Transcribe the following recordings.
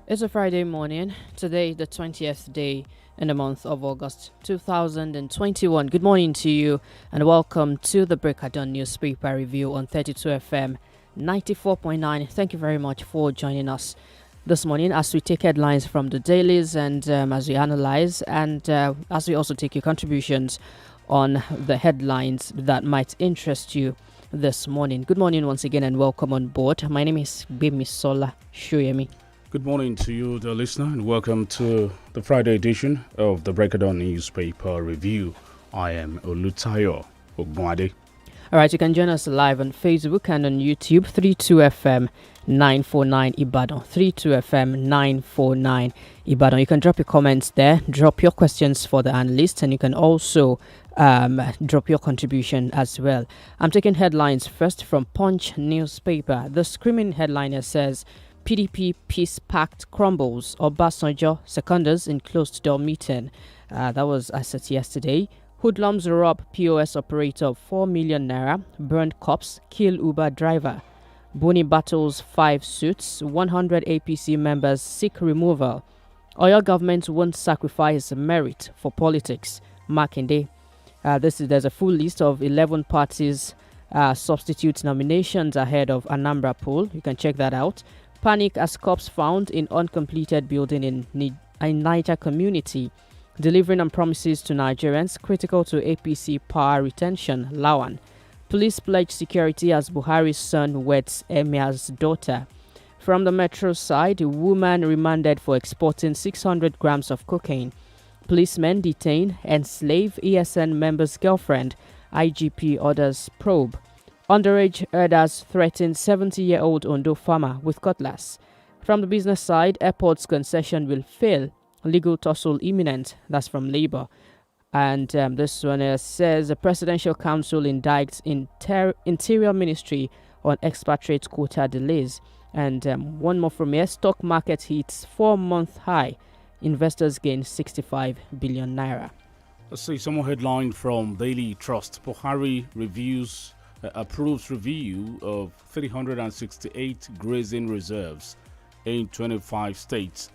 It's a Friday morning. Today, the 20th day in the month of August 2021. Good morning to you and welcome to the Break of Dawn newspaper review on 32 FM 94.9. Thank you very much for joining us this morning as we take headlines from the dailies and as we analyze and as we also take your contributions on the headlines that might interest you this morning. Good morning once again and welcome on board. My name is GBEMISOLA. SOYEMI. Good morning to you, the listener, and welcome to the Friday edition of the Break of Dawn newspaper review. I am OLUTAYO, OGUNADE. All right, you can join us live on Facebook and on YouTube, 32FM 949 Ibadan, 32FM 949 Ibadan. You can drop your comments there, drop your questions for the analyst, and you can also drop your contribution as well. I'm taking headlines first from Punch newspaper. The screaming headliner says, PDP Peace Pact crumbles, Obasanjo seconders in closed-door meeting. That was as at yesterday. Hoodlums rob POS operator of 4 million naira, burned cops, kill Uber driver. Boni battles 5 suits, 100 APC members seek removal. Oyo government won't sacrifice merit for politics. Makinde. There's a full list of 11 parties substitute nominations ahead of Anambra poll. You can check that out. Panic as cops found in uncompleted building in Niger community. Delivering on promises to Nigerians critical to APC power retention. Lawan. Police pledge security as Buhari's son weds Emir's daughter. From the metro side, a woman remanded for exporting 600 grams of cocaine. Policemen detain enslaved ESN member's girlfriend. IGP orders probe. Underage herders threaten 70-year-old Ondo farmer with cutlass. From the business side, airport's concession will fail. Legal tussle imminent. That's from Labour. And this one says the Presidential Council indicts Interior Ministry on expatriate quota delays. And one more from here. Stock market hits 4-month high. Investors gain 65 billion naira. Let's see some more headline from Daily Trust. Buhari approves review of 368 grazing reserves in 25 states.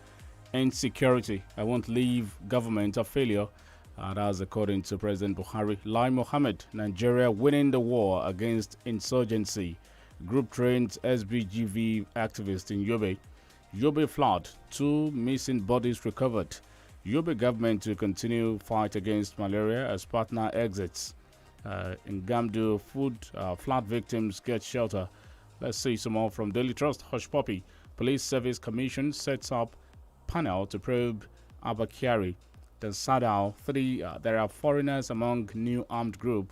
Insecurity, I won't leave government a failure. That's according to President Buhari. Lai Mohammed, Nigeria winning the war against insurgency. Group trains SBGV activists in Yobe. Yobe flood, 2 missing bodies recovered. Yobe government to continue fight against malaria as partner exits. In Gamdu, flood victims get shelter. Let's see some more from Daily Trust. Hush Puppy. Police Service Commission sets up panel to probe Abakari. Then Sadao, there are foreigners among new armed group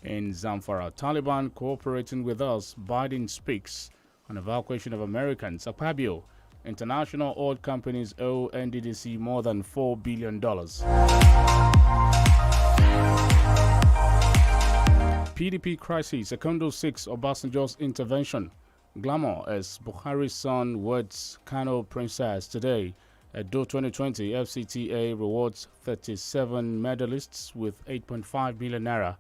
in Zamfara. Taliban cooperating with us. Biden speaks on evacuation of Americans. Akpabio. International oil companies owe NDDC more than $4 billion. PDP crisis, Secondo 6 Obasanjo's intervention. Glamour as Buhari's son weds Kano princess today. At Do 2020, FCTA rewards 37 medalists with 8.5 billion naira.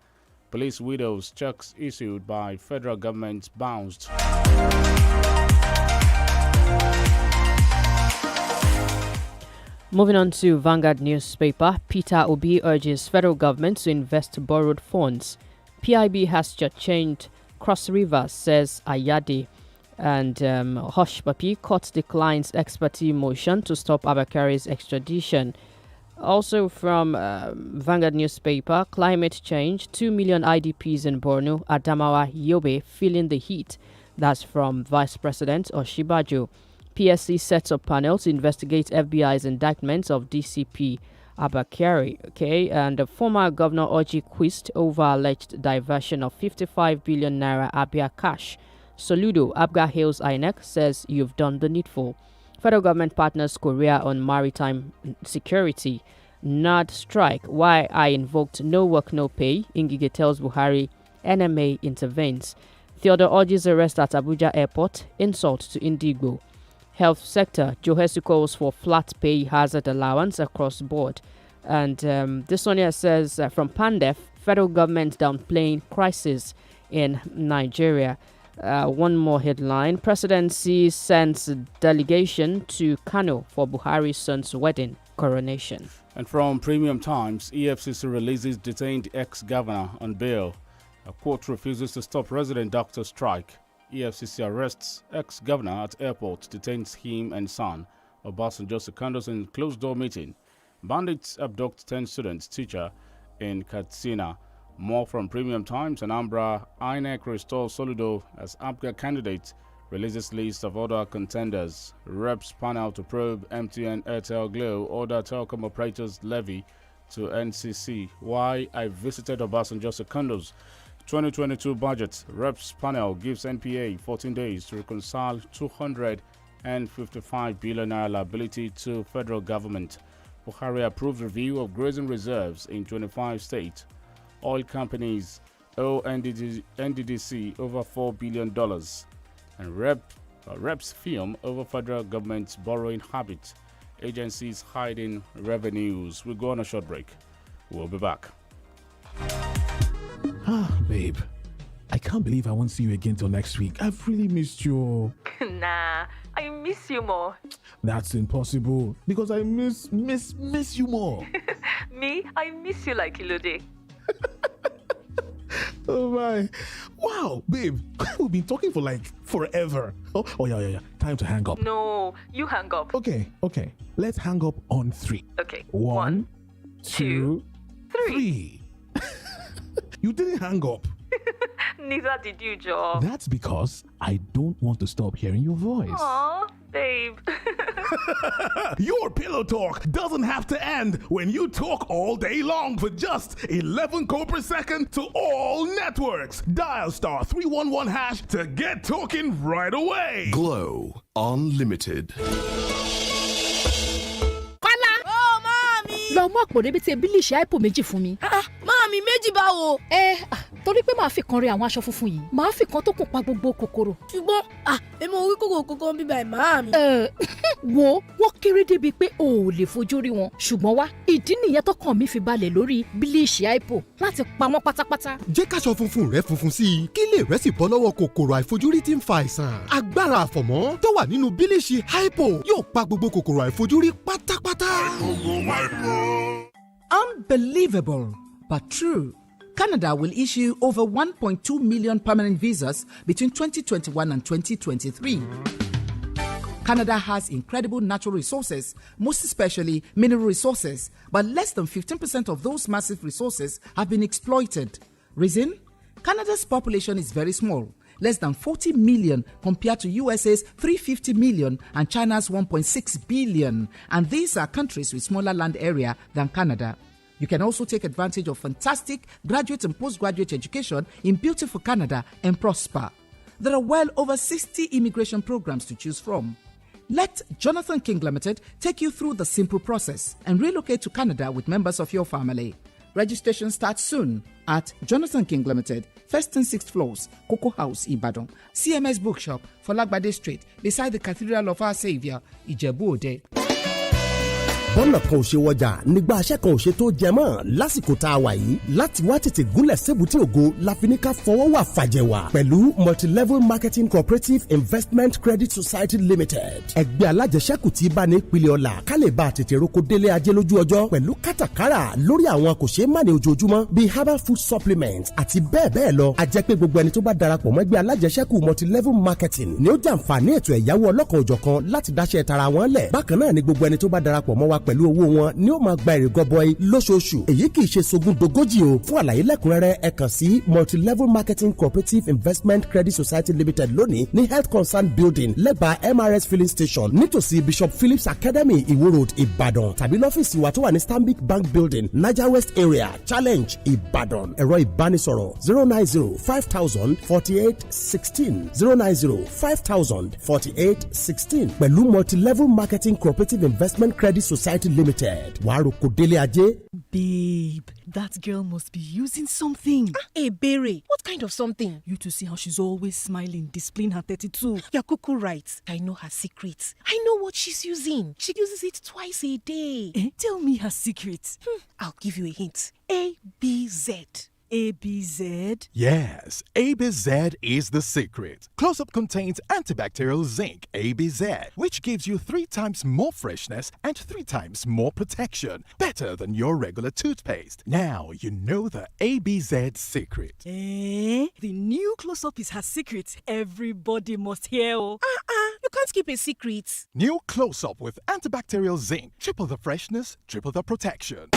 Police widows checks issued by federal government bounced. Moving on to Vanguard newspaper, Peter Obi urges federal government to invest borrowed funds. PIB has changed Cross River, says Ayade. And Hush Papi, court declines expertise motion to stop Abakari's extradition. Also from Vanguard newspaper, climate change, 2 million IDPs in Borno, Adamawa, Yobe feeling the heat. That's from Vice President Oshibajo. PSC sets up panel to investigate FBI's indictments of DCP Abakari. Okay, and the former Governor Oji quizzed over alleged diversion of 55 billion naira Abia cash. Soludo, Abga hails INEC, says you've done the needful. Federal government partners Korea on maritime security. NAD strike, why I invoked no work, no pay. Ngige tells Buhari NMA intervenes. Theodore urges arrest at Abuja airport. Insult to Indigo. Health sector, Johesu calls for flat pay hazard allowance across board. And this one here says from Pandef, federal government downplaying crisis in Nigeria. One more headline. Presidency sends delegation to Kano for Buhari's son's wedding coronation. And from Premium Times, EFCC releases detained ex-governor on bail. A court refuses to stop resident doctor strike. EFCC arrests ex-governor at airport, detains him and son. Obasanjo seconds in closed-door meeting. Bandits abduct 10 students, teacher in Katsina. More from Premium Times. Anambra INEC restores Soludo as APGA candidate. Releases list of other contenders. Reps panel to probe MTN, Airtel, Glo. Order telecom operators levy to NCC. Why I visited Obasanjo secondos. 2022 budget. Reps panel gives NPA 14 days to reconcile 255 billion naira liability to federal government. Buhari approves review of grazing reserves in 25 states. Oil companies owe NDDC over $4 billion. And reps film over federal government's borrowing habit. Agencies hiding revenues. We'll go on a short break. We'll be back. Babe, I can't believe I won't see you again till next week. I've really missed you. Nah, I miss you more. That's impossible because I miss you more. Me, I miss you like Ilode. Oh my. Wow, babe, we've been talking for like forever. Oh yeah. Time to hang up. No, you hang up. Okay. Let's hang up on 3. Okay. 1, 2, 3. You didn't hang up. Neither did you, Joe. That's because I don't want to stop hearing your voice. Aw, babe. Your pillow talk doesn't have to end when you talk all day long for just 11 co per second to all networks. Dial star 311 hash to get talking right away. Glow Unlimited. lọ mú àpò rẹ̀bẹ̀tẹ̀ bílíṣì àìpò méjì fún mi. Máàmì méjì báwo. Torí pé màá fi kan rẹ àwọn aṣọ funfun yìí màá fi kan tó kùn pa gbogbo kòkòrò. Ṣùgbọ́n èmi ò rí kòkòrò ń bíbá ẹ̀ máàmì. Wo wọ́n kéré débi pé o ò lè fojú rí wọn ṣùgbọ́n wá ìdí nìyẹn tọkàn mi fi balẹ̀ lórí bílíṣì àìpò láti pa wọ́n pátápátá. Jẹ́ káṣọ funfun rẹ funfun sí i kí lè rẹ́ sì bọ́ lọ́wọ́ kòkòrò àìfojúrí tí ń fa àìsàn. Agbára àfọ̀mọ́ tó wà nínú bílíṣì àìpò yóò pa gbogbo kòkòrò àìfojúrí pátápátá. Unbelievable, but true. Canada will issue over 1.2 million permanent visas between 2021 and 2023. Canada has incredible natural resources, most especially mineral resources, but less than 15% of those massive resources have been exploited. Reason? Canada's population is very small, less than 40 million compared to USA's 350 million and China's 1.6 billion, and these are countries with smaller land area than Canada. You can also take advantage of fantastic graduate and postgraduate education in beautiful Canada and prosper. There are well over 60 immigration programs to choose from. Let Jonathan King Limited take you through the simple process and relocate to Canada with members of your family. Registration starts soon at Jonathan King Limited, 1st and 6th floors, Cocoa House, Ibadan. CMS Bookshop, Folagbade Street, beside the Cathedral of Our Savior, Ijebu-Ode. bọ́nà kan ò ṣe wọjà nígbà aṣẹ́ kan ò ṣe tó jẹ mọ́ lásìkò tá a wà yìí láti wá tètè gúnlẹ̀ sébùtì ògo láfiníká fọwọ́ wà fàjẹ̀wà pẹ̀lú multilevel marketing cooperative investment credit society limited ẹgbẹ́ alájẹsẹ́kù tí bá ní ìpìlẹ̀ ọ̀la ká lè bá tètè roko délé ajé lójú ọjọ́ pẹ̀lú kátàkárà lórí àwọn kò ṣeé má ní ojoojúmọ́ bíi herbal food supplements àti bẹ́ẹ̀ bẹ́ẹ̀ lọ a jẹ́ pé gbogbo ẹni tó bá darapọ̀ mọ́ ẹgbẹ́ alájẹsẹ́kù multilevel marketing ni ó jàǹfààní ètò ẹ̀yáwó ọlọ́kan òjọ̀kan láti dáṣẹ́ tara wọn lẹ̀ bákan náà ni gbogbo ẹni tó bá darapọ̀ mọ́ wa pẹ̀lú owó wọn ni ó máa gba èrè gọbọi lóṣooṣù èyí kì í ṣe sogún dogójì o fún àlàyé lẹ́kùnrẹ́rẹ́ ẹ kàn sí multilevel marketing cooperative investment credit society limited lónìí ní health concern building lẹ́bàá MRS filling station nítòsí bishop phillips academy Iwo Road Ìbàdàn tàbí lọ́fíìsì wa tó wà ní stanbic bank building Niger West area challenge Ìbàdàn ẹ̀rọ ìbánisọ̀rọ̀ 090504816 090504816 pẹ̀lú multilevel marketing cooperative investment credit society limited wàá roko délé ajé. Babe, that girl must be using something. Ebere, what kind of something? You to see how she's always smiling, displaying her 32. You're cuckoo right. I know her secret. I know what she's using. She uses it twice a day. Tell me her secret. I'll give you a hint. ABZ. ABZ? Yes, ABZ is the secret. Close-Up contains antibacterial zinc, ABZ, which gives you 3 times more freshness and 3 times more protection. Better than your regular toothpaste. Now you know the ABZ secret. The new Close-Up is her secret. Everybody must hear. You can't keep a secret. New Close-Up with antibacterial zinc. Triple the freshness, triple the protection.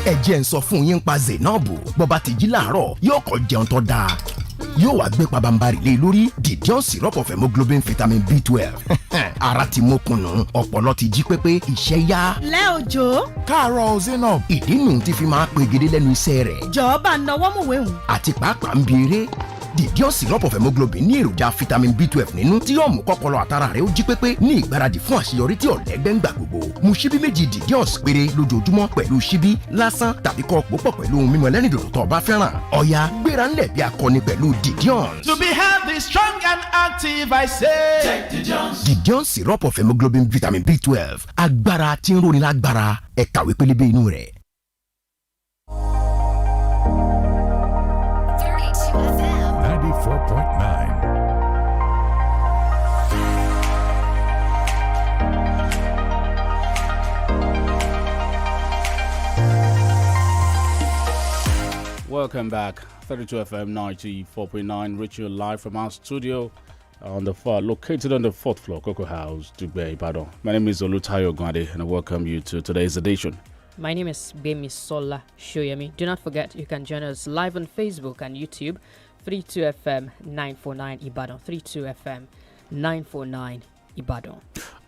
ẹ jẹ́ n sọ fún yín pa Zainabu bọ́ba ti jí láàárọ̀ yóò kọ́ jẹun tó dáa yóò wá gbé pabambarì lé lórí Didion syrup of hemoglobin vitamin B12 ara ti mókùnù ọpọlọ ti jí pépé iṣẹ́ yá. lẹ́ òjò. káàárọ̀ Zainab ìdí nù ti fi máa pegedé lẹ́nu iṣẹ́ rẹ̀. jọ̀ọ́bà náwó mọ̀wéhùn. àti pàápàá ń bi eré Didion syrup of hemoglobin ní èròjà vitamin B12 nínú tí yóò mú kọ́pọlọ àtàrà rẹ̀ ó jí pépé ní ìgbáradì fún àṣeyọrí tí ọ̀lẹ́gbẹ́ ń gbà gbogbo. mu ṣíbí méjì Didion péré lójoojúmọ́ pẹ̀lú ṣíbí lásán tàbí kọ́ púpọ̀ pẹ̀lú ohun mímu ẹlẹ́rìndòdò tó bá fẹ́ràn. ọ̀yá gbéra ńlẹ̀ bí akọni pẹ̀lú Didion. To be healthy, strong and active, I say. Take Didion. Didion syrup of hemoglobin vitamin B12 agbára tí ń roni lágbára ẹ kàwé pélébé inú rẹ̀. 94.9. Welcome back. 32 FM 94.9, reaching you live from our studio on the located on the 4th floor, Cocoa House, GBEMISOLA. My name is OLUTAYO, OGUNADE, and I welcome you to today's edition. My name is GBEMISOLA SOYEMI. Do not forget, you can join us live on Facebook and YouTube, 32FM 949 Ibadan, 32FM 949 Ibadan.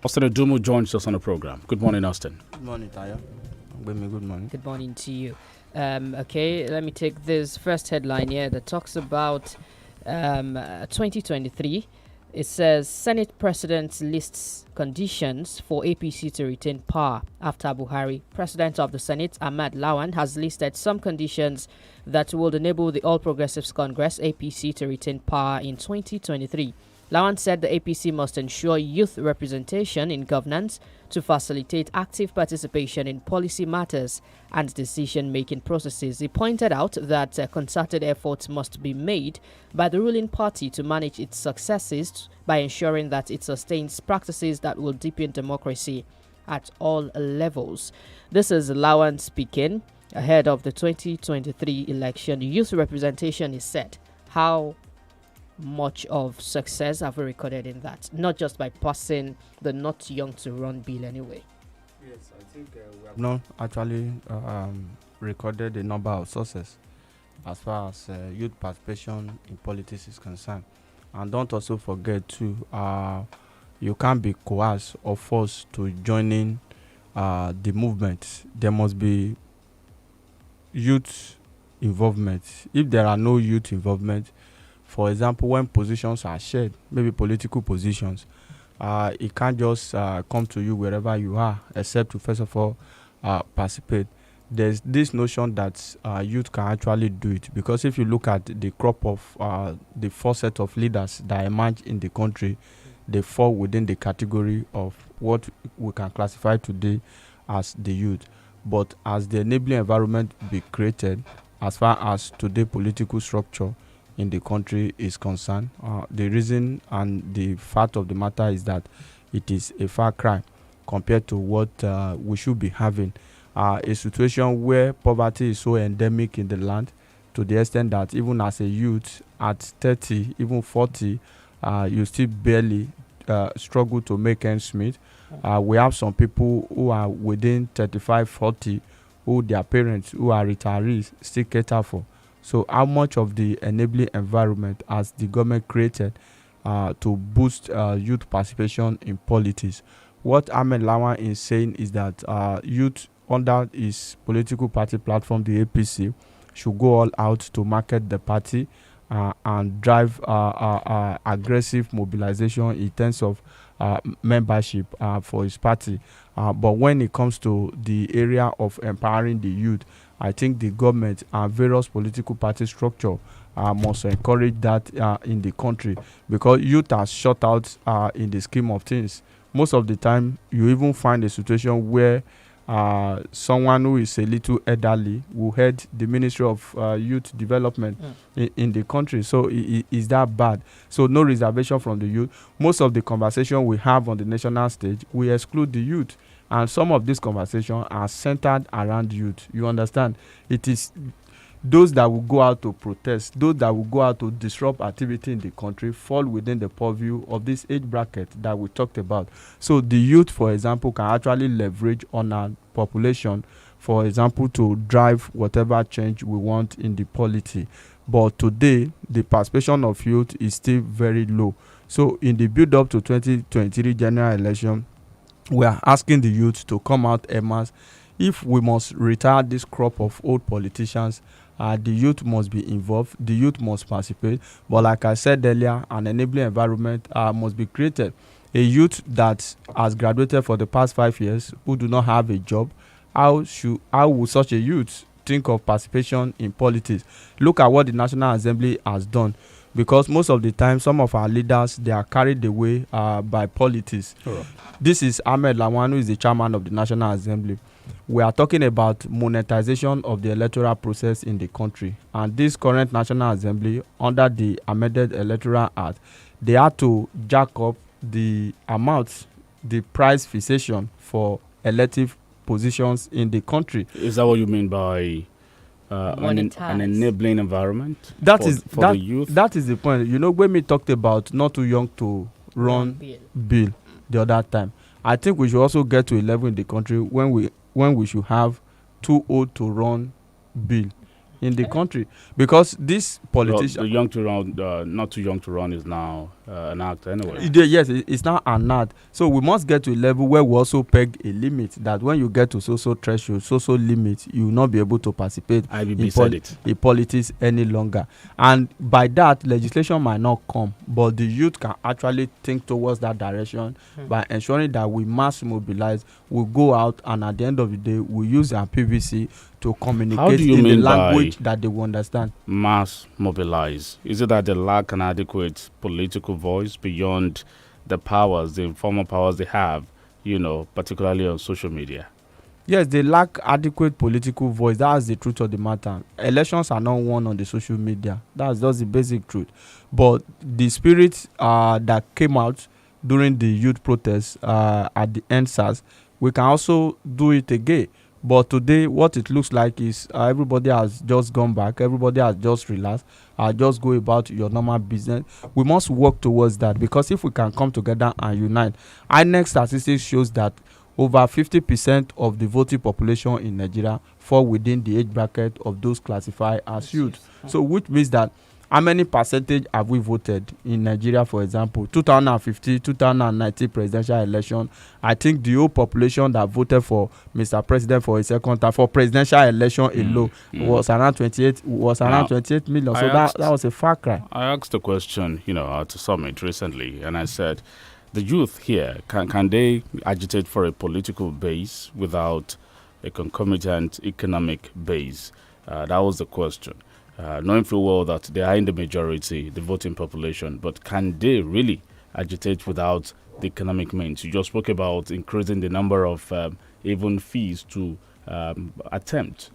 Austin Adumu joins us on the program. Good morning, Austin. Good morning, Tayo. Good morning. Good morning to you. Okay, let me take this first headline here that talks about 2023. It says Senate President lists conditions for APC to retain power after Buhari. President of the Senate, Ahmad Lawan, has listed some conditions that will enable the All Progressives Congress, APC, to retain power in 2023. Lawan said the APC must ensure youth representation in governance to facilitate active participation in policy matters and decision-making processes. He pointed out that concerted efforts must be made by the ruling party to manage its successes by ensuring that it sustains practices that will deepen democracy at all levels. This is Lawan speaking ahead of the 2023 election. Youth representation is set. How much of success have we recorded in that? Not just by passing the not young to run bill anyway. Yes, I think we have not actually recorded a number of sources as far as youth participation in politics is concerned. And don't also forget too, you can't be coerced or forced to joining the movement. There must be youth involvement. If there are no youth involvement, for example, when positions are shared, maybe political positions, it can't just come to you wherever you are, except to first of all participate. There's this notion that youth can actually do it, because if you look at the crop of the 4 set of leaders that emerge in the country, they fall within the category of what we can classify today as the youth. But as the enabling environment be created, as far as today political structure in the country is concerned, the reason and the fact of the matter is that it is a far cry compared to what we should be having. A situation where poverty is so endemic in the land, to the extent that even as a youth at 30, even 40, you still barely struggle to make ends meet. We have some people who are within 35, 40, who their parents, who are retirees, still cater for. So how much of the enabling environment has the government created to boost youth participation in politics? What Ahmed Lawan is saying is that youth under his political party platform, the APC, should go all out to market the party and drive aggressive mobilization in terms of membership for his party. But when it comes to the area of empowering the youth, I think the government and various political party structure must encourage that in the country, because youth are shut out in the scheme of things. Most of the time, you even find a situation where someone who is a little elderly will head the Ministry of Youth Development in the country. So is that bad? So no reservation from the youth. Most of the conversation we have on the national stage, we exclude the youth. And some of these conversations are centered around youth. You understand? It is those that will go out to protest, those that will go out to disrupt activity in the country fall within the purview of this age bracket that we talked about. So the youth, for example, can actually leverage on our population, for example, to drive whatever change we want in the polity. But today, the participation of youth is still very low. So in the build-up to 2023 general election, we are asking the youth to come out en masse. If we must retire this crop of old politicians, the youth must be involved, the youth must participate. But like I said earlier, an enabling environment must be created. A youth that has graduated for the past 5 years who do not have a job, how would such a youth think of participation in politics? Look at what the National Assembly has done. Because most of the time, some of our leaders, they are carried away by politics. Right. This is Ahmed Lawan, who is the chairman of the National Assembly. We are talking about monetization of the electoral process in the country. And this current National Assembly, under the amended Electoral Act, they had to jack up the amount, the price fixation for elective positions in the country. Is that what you mean by an enabling environment for the youth? That is the point. You know, when we talked about not too young to run bill the other time, I think we should also get to a level in the country when we should have too old to run bill in the country, because this politician, the young to run, not too young to run, is now an act anyway. Yes, it's now an act. So we must get to a level where we also peg a limit that when you get to so threshold, so limit, you will not be able to participate in politics any longer. And by that, legislation might not come, but the youth can actually think towards that direction by ensuring that we mass mobilize, we go out, and at the end of the day, we use our PVC to communicate in the language that they will understand. Mass mobilize. Is it that they lack an adequate political voice beyond the powers, the informal powers they have, particularly on social media? Yes, they lack adequate political voice. That's the truth of the matter. Elections are not won on the social media. That's just the basic truth. But the spirit that came out during the youth protests at the EndSARS, we can also do it again. But today, what it looks like is everybody has just gone back. Everybody has just relaxed. Just go about your normal business. We must work towards that, because if we can come together and unite, INEC statistics shows that over 50% of the voting population in Nigeria fall within the age bracket of those classified as youth. So which means that how many percentage have we voted in Nigeria, for example? 2015, 2019 presidential election, I think the whole population that voted for Mr. President for a second time for presidential election alone was around 28 million. So that was a far cry. I asked a question, at a summit recently, and I said, the youth here, can they agitate for a political base without a concomitant economic base? That was the question. Knowing full well that they are in the majority, the voting population, but can they really agitate without the economic means? You just spoke about increasing the number of even fees to attempt,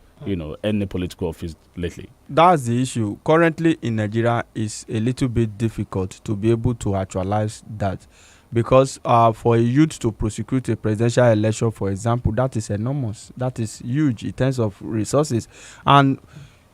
any political office lately. That's the issue. Currently in Nigeria, it's a little bit difficult to be able to actualize that, because for a youth to prosecute a presidential election, for example, that is enormous. That is huge in terms of resources. And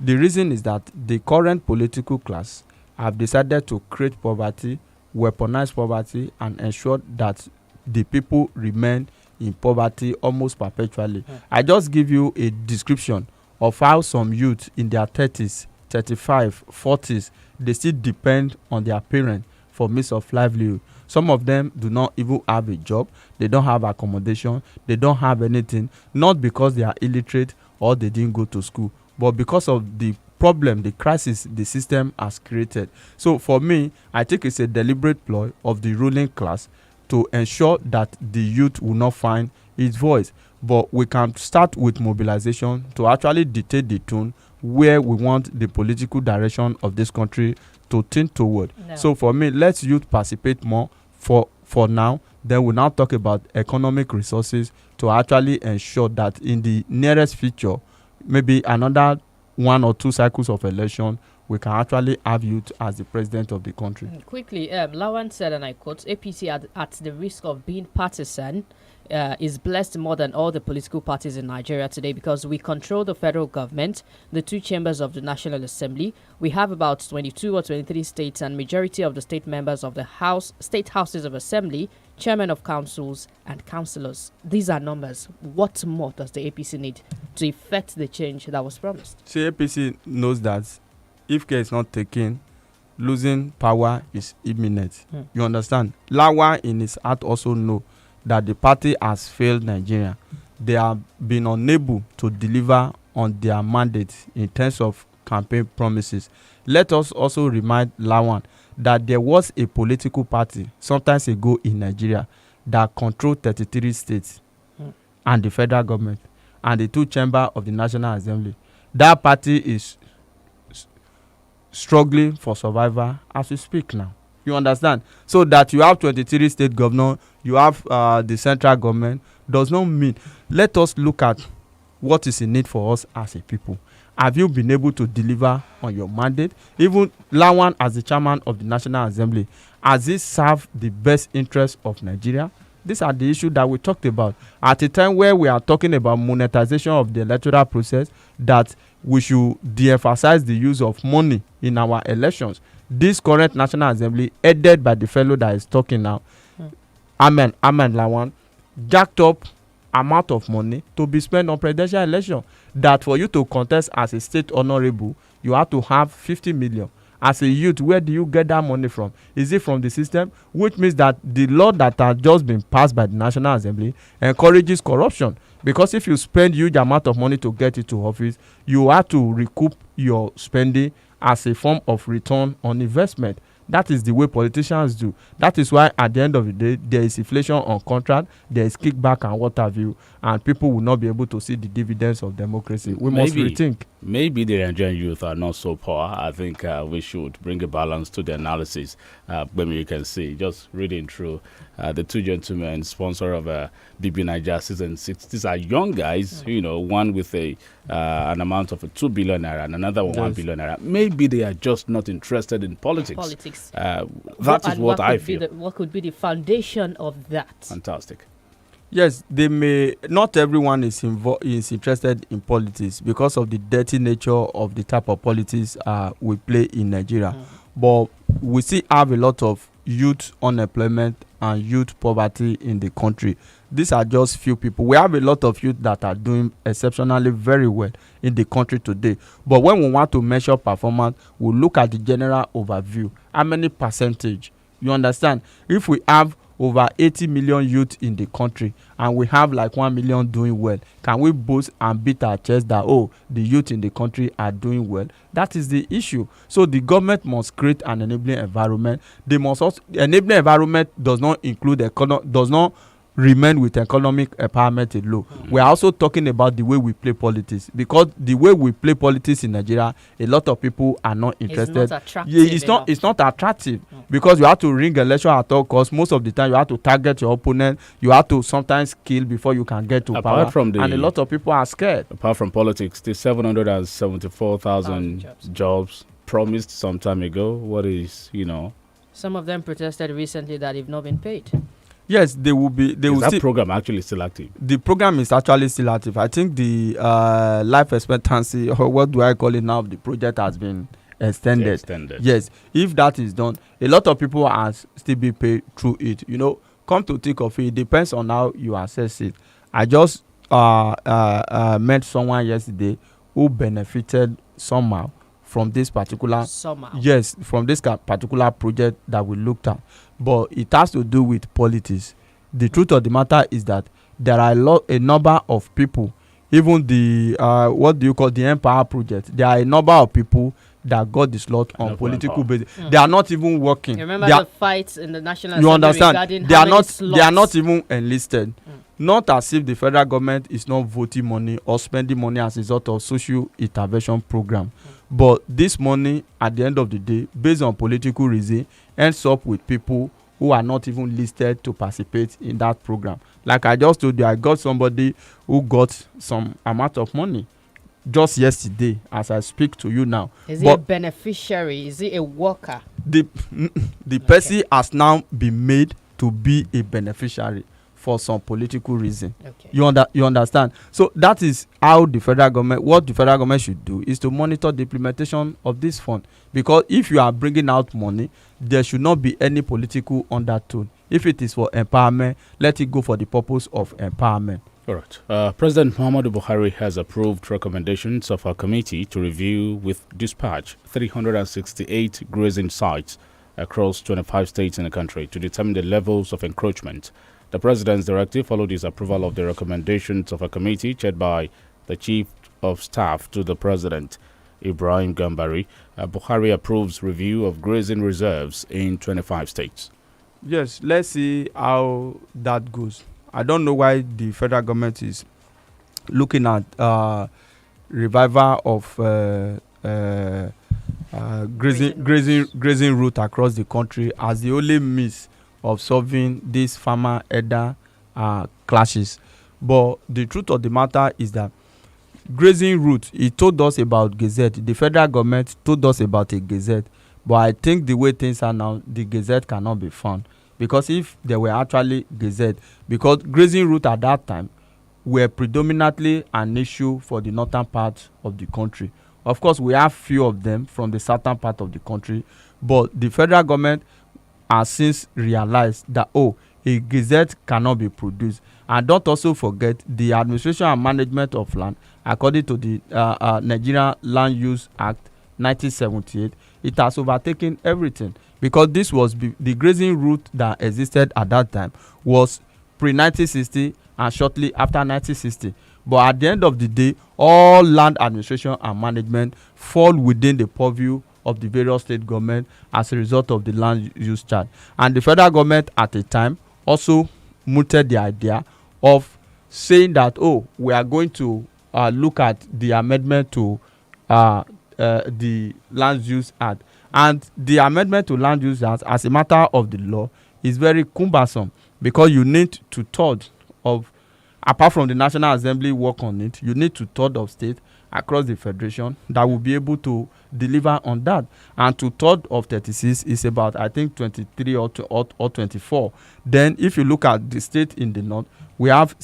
the reason is that the current political class have decided to create poverty, weaponize poverty, and ensure that the people remain in poverty almost perpetually. I just give you a description of how some youth in their 30s, 35, 40s, they still depend on their parents for means of livelihood. Some of them do not even have a job. They don't have accommodation. They don't have anything, not because they are illiterate or they didn't go to school, but because of the problem, the crisis the system has created. So for me, I think it's a deliberate ploy of the ruling class to ensure that the youth will not find its voice. But we can start with mobilization to actually dictate the tone where we want the political direction of this country to tend toward. No. So for me, let's youth participate more for now. Then we now talk about economic resources to actually ensure that in the nearest future, maybe another 1 or 2 cycles of election, we can actually have youth as the president of the country. Quickly, Lawan said, and I quote, APC at the risk of being partisan is blessed more than all the political parties in Nigeria today because we control the federal government, the 2 chambers of the National Assembly. We have about 22 or 23 states and majority of the state members of the state houses of assembly, chairmen of councils and councillors. These are numbers. What more does the APC need to effect the change that was promised? See, APC knows that if care is not taken, losing power is imminent. You understand? Lawa in his heart also know that the party has failed Nigeria. They have been unable to deliver on their mandate in terms of campaign promises. Let us also remind Lawan that there was a political party sometimes ago in Nigeria that controlled 33 states and the federal government and the 2 chambers of the National Assembly. That party is struggling for survival as we speak now. You understand? So that you have 23 state governors, you have the central government, does not mean. Let us look at what is in need for us as a people. Have you been able to deliver on your mandate? Even Lawan, as the chairman of the National Assembly, has he served the best interest of Nigeria? These are the issues that we talked about. At a time where we are talking about monetization of the electoral process, that we should de-emphasize the use of money in our elections. This current National Assembly, headed by the fellow that is talking now, Ahmed Lawan, jacked up amount of money to be spent on presidential election. That for you to contest as a state honorable, you have to have 50 million. As a youth, where do you get that money from? Is it from the system? Which means that the law that has just been passed by the National Assembly encourages corruption. Because if you spend huge amount of money to get into office, you have to recoup your spending as a form of return on investment. That is the way politicians do. That is why at the end of the day, there is inflation on contract, there is kickback and what have you, and people will not be able to see the dividends of democracy. We must rethink. Maybe the Nigerian youth are not so poor. I think we should bring a balance to the analysis. When you can see, just reading through the 2 gentlemen, sponsor of BB Niger Season 6. These are young guys, you know, one with an amount of 2 billion naira and another 1 billion naira. Maybe they are just not interested in politics. That is what I feel. What could be the foundation of that? Fantastic. Yes, they may not everyone is interested in politics because of the dirty nature of the type of politics we play in Nigeria. But we still have a lot of youth unemployment and youth poverty in the country. These are just few people. We have a lot of youth that are doing exceptionally very well in the country today. But when we want to measure performance, we look at the general overview. How many percentage? You understand? If we have over 80 million youth in the country and we have like 1 million doing well, can we boast and beat our chest that, oh, the youth in the country are doing well? That is the issue. So the government must create an enabling environment. They must also, enabling environment does not include does not remain with economic empowerment alone. We are also talking about the way we play politics, because the way we play politics in Nigeria, a lot of people are not interested. It's not attractive. It's not attractive because you have to ring election at all costs. Most of the time, you have to target your opponent. You have to sometimes kill before you can get to power. And a lot of people are scared. Apart from politics, the 774,000 jobs promised some time ago. What is, Some of them protested recently that they've not been paid. Yes, they will be. Is that program actually still active? The program is actually still active. I think the life expectancy, or what do I call it now, the project has been extended. Yes, if that is done, a lot of people are still be paid through it. Come to think of it, it depends on how you assess it. I just met someone yesterday who benefited somehow from this particular from this particular project that we looked at, but it has to do with politics. The truth of the matter is that there are a number of people, even the what do you call the Empower project, there are a number of people that got the slot on political basis. They are not even working. You remember the fights in the National Assembly? You understand? They are not even enlisted. Not as if the federal government is not voting money or spending money as a result of social intervention program. But this money, at the end of the day, based on political reason, ends up with people who are not even listed to participate in that program. Like I just told you, I got somebody who got some amount of money just yesterday as I speak to you now. Is he a beneficiary? Is he a worker? The person has now been made to be a beneficiary for some political reason. Okay. You understand? So that is how the federal government, what the federal government should do is to monitor the implementation of this fund. Because if you are bringing out money, there should not be any political undertone. If it is for empowerment, let it go for the purpose of empowerment. All right. President Muhammadu Buhari has approved recommendations of our committee to review with dispatch 368 grazing sites across 25 states in the country to determine the levels of encroachment. The President's directive followed his approval of the recommendations of a committee chaired by the Chief of Staff to the President, Ibrahim Gambari. Buhari approves review of grazing reserves in 25 states. Yes, let's see how that goes. I don't know why the federal government is looking at revival of grazing route across the country as the only means of solving these farmer elder clashes. But the truth of the matter is that grazing route, he told us about gazette. The federal government told us about a gazette, but I think the way things are now, the gazette cannot be found. Because if there were actually gazette, because grazing route at that time were predominantly an issue for the northern part of the country. Of course, we have few of them from the southern part of the country, but the federal government has since realized that, a gazette cannot be produced. And don't also forget the administration and management of land, according to the Nigerian Land Use Act 1978, it has overtaken everything. Because this was the grazing route that existed at that time was pre-1960 and shortly after 1960. But at the end of the day, all land administration and management fall within the purview of the various state government as a result of the land use chart. And the federal government at the time also mooted the idea of saying that, we are going to look at the amendment to the Land Use Act. And the amendment to Land Use Act, as a matter of the law, is very cumbersome because you need 2/3 of, apart from the National Assembly work on it, you need 2/3 of states across the federation that will be able to deliver on that. And 2/3 of 36 is about, I think, 23 or 24. Then if you look at the state in the north, we have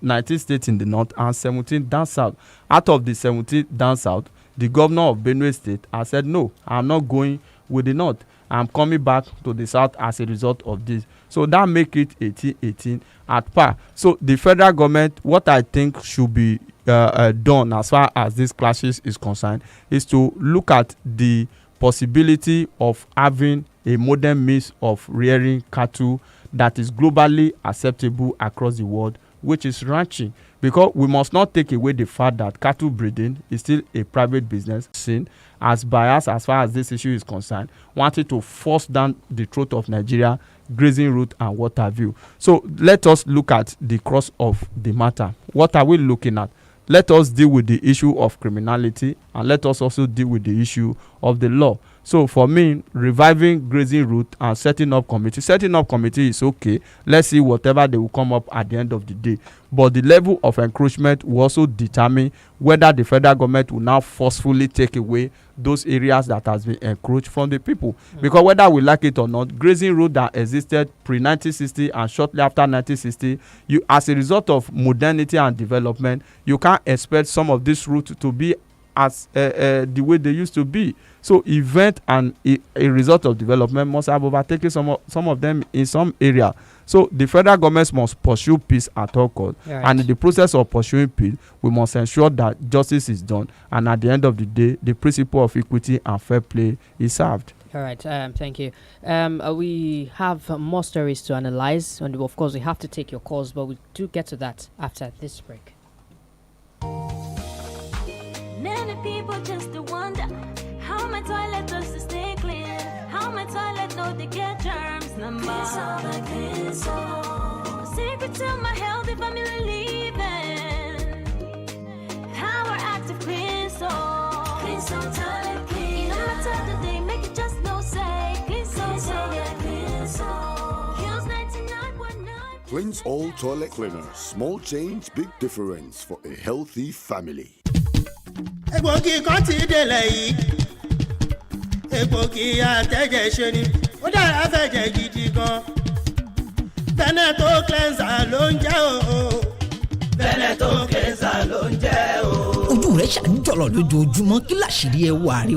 19 states in the north and 17 down south. Out of the 17 down south, the governor of Benue State has said, no, I'm not going with the north. I'm coming back to the south as a result of this. So that make it 18-18 at par. So the federal government, what I think should be done as far as this clashes is concerned, is to look at the possibility of having a modern means of rearing cattle that is globally acceptable across the world, which is ranching. Because we must not take away the fact that cattle breeding is still a private business seen as biased as far as this issue is concerned, wanted to force down the throat of Nigeria, grazing route and what have you. So let us look at the cross of the matter. What are we looking at? Let us deal with the issue of criminality and let us also deal with the issue of the law. So for me, reviving grazing route and setting up committee is okay. Let's see whatever they will come up at the end of the day. But the level of encroachment will also determine whether the federal government will now forcefully take away those areas that has been encroached from the people. Because whether we like it or not, grazing road that existed pre-1960 and shortly after 1960, as a result of modernity and development, you can't expect some of this route to be as the way they used to be. So event and a result of development must have overtaken some of them in some area. So the federal government must pursue peace at all costs. Right. And in the process of pursuing peace, we must ensure that justice is done. And at the end of the day, the principle of equity and fair play is served. All right. Thank you. We have more stories to analyze. And of course, we have to take your calls, but we do get to that after this break. Many people just wonder how my toilet does to stay clean. How my toilet know they get germs. Number secret to my healthy family living. Power active clean soul. Clean soul toilet clean. No matter the day, make it just no say. Clean soul, yeah, clean soul. Cleanse All Toilet Cleaner. Small change, big difference for a healthy family. Egbògi kan ti délẹ̀ yìí. Egbògi àtẹ̀jẹ̀ ṣe ni. Ó dára fẹ̀jẹ̀ gidi gan. Veneto cleanser ló ń jẹ́ o. Veneto cleanser ló ń jẹ́ o. Ojú rẹ̀ ṣàǹjọ̀lọ̀ lójoojúmọ́ kí làṣírí ẹ wà rí.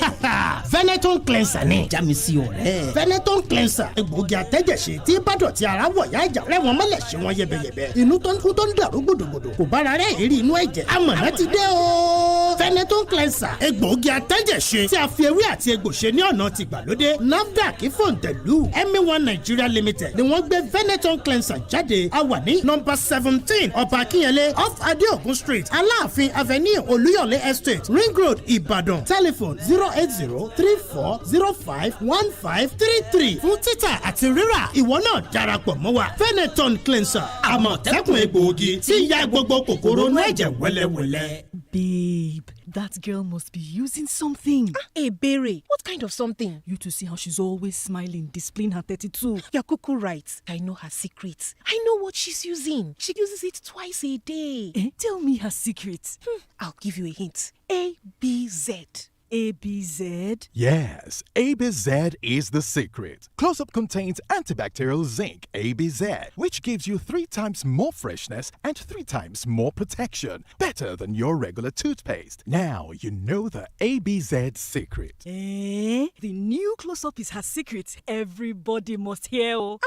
Veneton cleanser ni. Já mi sí ọ̀rẹ́. Veneton cleanser. Egbògi àtẹ̀jẹ̀ṣe tí bádọ̀tí ara wọ̀ yá ìjà rẹ̀ wọ́n mọ́lẹ̀ ṣe wọ́n yẹbẹyẹbẹ. Inú tó ń kú tó ń dàrú gbòdògbòdò. Kò bára rẹ̀ èrí inú ẹ̀jẹ̀. Amọ̀nà ti dé o. Veneton cleanser. Egbògi àtẹ̀jẹ̀ṣe tí a fi ewé àti egbò ṣe ní ọ̀nà tìgbàlódé. NAFDAC Fòǹtẹ̀lù MA1 Nigeria Limited ni wọ́n gbé Veneton cleanser jáde. A wà ní nọ́mbà 17 Ọba Akínyẹlé off Adeogun Street Aláàfin Avenue Olúyọ̀lé Estate Ring Road Ìbàdàn. Telephone 08034051533 fún títà àti rírà. Ìwọ náà darapọ̀ mọ́ wa. Veneton cleanser. Àmọ̀tẹ́kùn egbòogi tí ń ya gbogbo kòkòrò inú ẹ̀jẹ̀ wẹ́lẹ́wẹ́lẹ́. Babe, that girl must be using something. Hey, Berry, what kind of something? You to see how she's always smiling, displaying her 32. You're cuckoo right. I know her secrets. I know what she's using. She uses it twice a day. Tell me her secret. I'll give you a hint. ABZ. ABZ? Yes, ABZ is the secret. Close-Up contains antibacterial zinc, ABZ, which gives you 3 times more freshness and 3 times more protection. Better than your regular toothpaste. Now you know the ABZ secret. The new Close-Up is her secret. Everybody must hear. You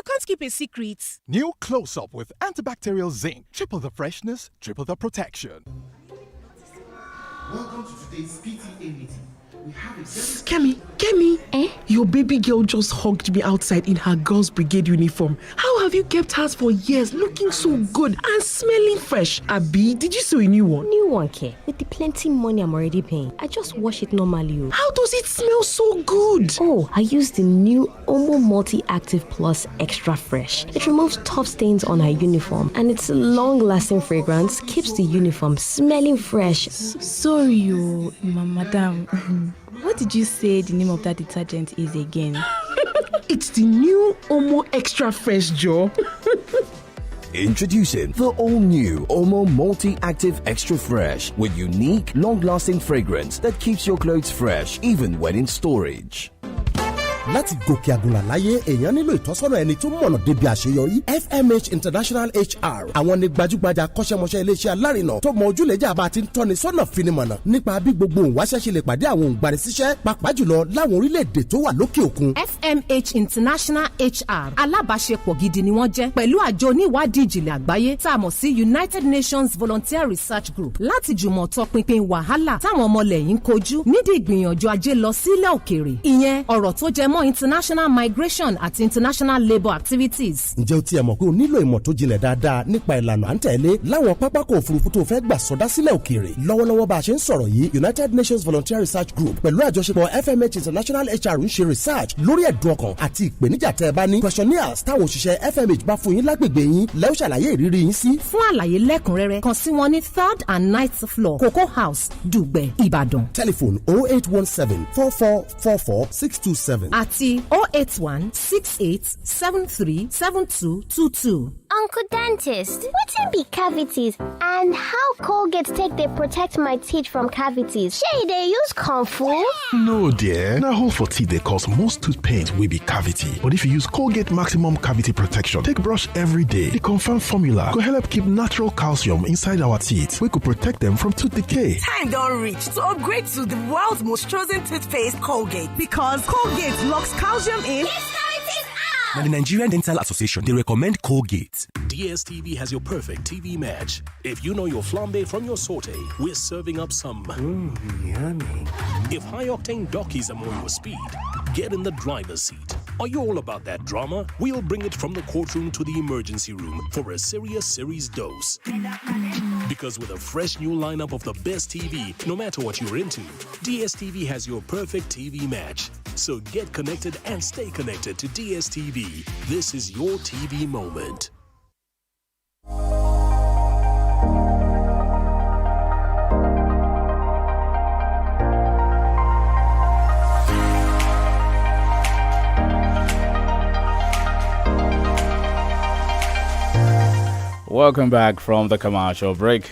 can't keep a secret. New Close-Up with antibacterial zinc. Triple the freshness, triple the protection. Welcome to today's PTA meeting. We have a Kemi, your baby girl just hugged me outside in her girls' brigade uniform. How have you kept hers for years, looking so good and smelling fresh? Abi, did you sew a new one? New one, Ke. With the plenty money I'm already paying, I just wash it normally. How does it smell so good? Oh, I use the new Omo Multi-Active Plus Extra Fresh. It removes tough stains on her uniform, and its long-lasting fragrance keeps the uniform smelling fresh. Sorry, madam. What did you say the name of that detergent is again? It's the new Omo Extra Fresh, Joe. Introducing the all-new Omo Multi-Active Extra Fresh with unique, long-lasting fragrance that keeps your clothes fresh even when in storage. Láti gòkè àgùnlà láyé èèyàn nílò ìtọ́sọ́nà ẹni tó mọ̀nà débi àṣeyọrí. FMH International HR àwọn ni gbajúgbajà akọ́ṣẹ́mọṣẹ́ iléeṣẹ́ alárinà tó mọ ojúlẹ̀jà bá ti ń tọ́ni sọ́nà finimọ̀nà nípa bí gbogbo òǹwáṣẹ́ ṣe lè pàdé àwọn òǹgbanisíṣẹ́ pàápàá jùlọ láwọn orílẹ̀-èdè tó wà lókè òkun. FMH International HR alábàáṣepọ̀ gidi ni wọ́n jẹ́ pẹ̀lú àjọ oníwádìí ìjìnlẹ̀ àgbáyé tá a mọ̀ sí United Nations Volunteer Research Group láti jùmọ̀ tọpinpin wàhálà táwọn ọmọlẹ́yìn kojú nídìí ìgbìyànjú ajé lọ sílẹ̀ òkèèrè. Ìyẹn ọ̀rọ̀ tó jẹ mọ́ international migration àti international labour activities. Ǹjẹ́ o tiẹ̀ mọ̀ pé o nílò ìmọ̀ tó jinlẹ̀ dáadáa nípa ìlànà à ń tẹ̀lé láwọn pápákọ̀ òfurufú tó fẹ́ gbà sọdá sílẹ̀ òkèèrè. Lọ́wọ́lọ́wọ́ bá a ṣe ń sọ̀rọ̀ yìí United Nations Volunteer Research Group pẹ̀lú àjọṣepọ̀ FMH International HR ń ṣe research lórí ẹ̀dùn ọkàn àti ìpèníjà tẹ́ ẹ bá ní. Questionnaires táwọn òṣìṣẹ́ FMH bá fún yín lágbègbè yín lẹ́yìn ṣàlàyé ìrírí yín sí. Fún àlàyé lẹ́kùnrẹ́rẹ́ kàn sí wọn ní 3rd and 9th floor Cocoa House Dùgbẹ̀ Ìbàdàn. Telephone 0817 4444 627 àti 08168737222. Uncle Dentist, wetin be cavities and how Colgate take dey protect my teeth from cavities? Shey dey use comfort? No dear, na hole for teeth dey cause most tooth pain wey be cavity. But if you use Colgate Maximum Cavity Protection take brush every day, the confirmed formula go help keep natural calcium inside our teeth wey go protect them from tooth decay. Time don reach to upgrade to the world's most chosen toothpaste, Colgate, because Colgate locks calcium in. Now, the Nigerian Dental Association, they recommend Colgate. DSTV has your perfect TV match. If you know your flambe from your saute, we're serving up some yummy. If high-octane dockies are more your speed, get in the driver's seat. Are you all about that drama? We'll bring it from the courtroom to the emergency room for a serious series dose. Because with a fresh new lineup of the best TV, no matter what you're into, DSTV has your perfect TV match. So get connected and stay connected to DSTV. This is your TV moment. Welcome back from the commercial break.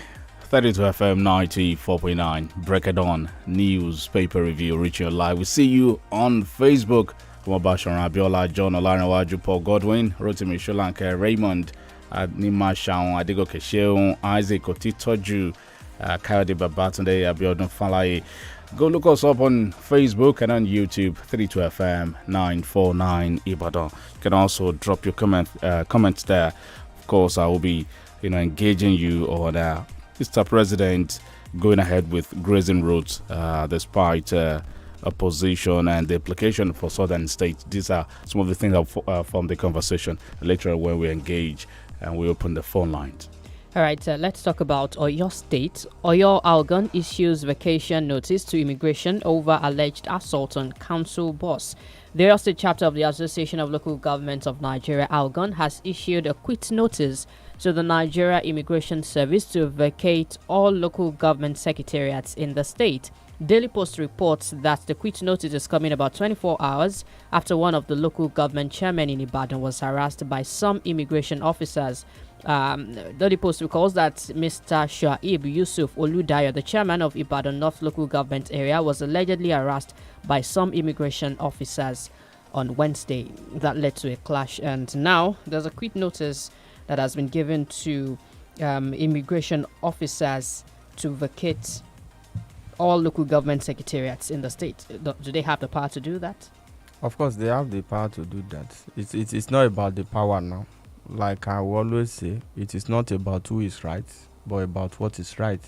32 FM 94.9 Break it on newspaper review reaching you live. We see you on Facebook. Kumabasharan Abiola, John Olarinwaju, Paul Godwin, Rotimi Sholanke, Raymond Nima Shaun, Adigo Kesheun, Isaac Otitoju, Kayode Babatunde, Abiodun Falaye. Go look us up on Facebook and on YouTube, 32FM 949 Ibadan. You can also drop your comments there. Of course, I will be engaging you on Mr. President going ahead with grazing roads despite opposition and the application for southern states. These are some of the things that form the conversation later when we engage and we open the phone lines. All right, let's talk about Oyo State. Oyo Algon issues vacation notice to immigration over alleged assault on council boss. The Oyo State chapter of the Association of Local Governments of Nigeria, Algon, has issued a quit notice to the Nigeria Immigration Service to vacate all local government secretariats in the state. Daily Post reports that the quit notice is coming about 24 hours after one of the local government chairmen in Ibadan was harassed by some immigration officers. Daily Post recalls that Mr. Shaib Yusuf OLUTAYO, the chairman of Ibadan North Local Government Area, was allegedly harassed by some immigration officers on Wednesday. That led to a clash, and now there's a quit notice that has been given to immigration officers to vacate all local government secretariats in the state. Do they have the power to do that? Of course, they have the power to do that. It's not about the power now. Like I will always say, it is not about who is right, but about what is right.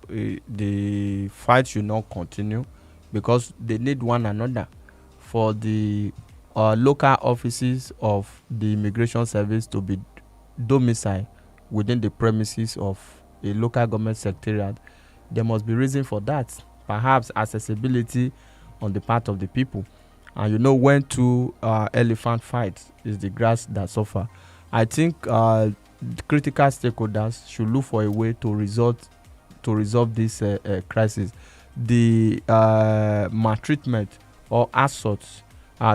The fight should not continue because they need one another. For the local offices of the immigration service to be domiciled within the premises of a local government secretariat, there must be reason for that. Perhaps accessibility on the part of the people. And when two elephant fight, is the grass that suffer. I think critical stakeholders should look for a way to resolve this crisis. The maltreatment or assaults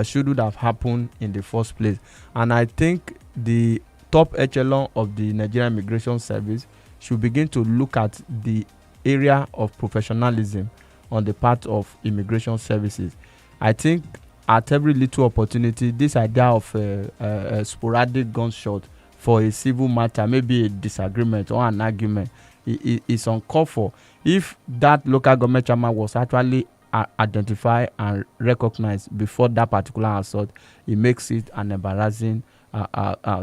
shouldn't have happened in the first place. And I think the top echelon of the Nigerian Immigration Service should begin to look at the area of professionalism on the part of immigration services. I think at every little opportunity, this idea of a sporadic gunshot for a civil matter, maybe a disagreement or an argument, is uncalled for. If that local government chairman was actually identified and recognized before that particular assault, it makes it an embarrassing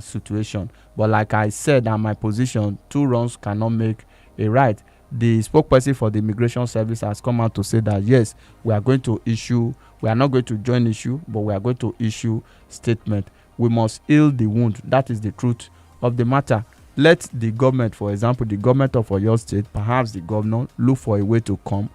situation. But like I said, at my position, two wrongs cannot make a right. The spokesperson for the immigration service has come out to say that yes, we are not going to join issue, but we are going to issue statement. We must heal the wound. That is the truth of the matter. Let the government, for example, the government of Oyo State, perhaps the governor, look for a way to come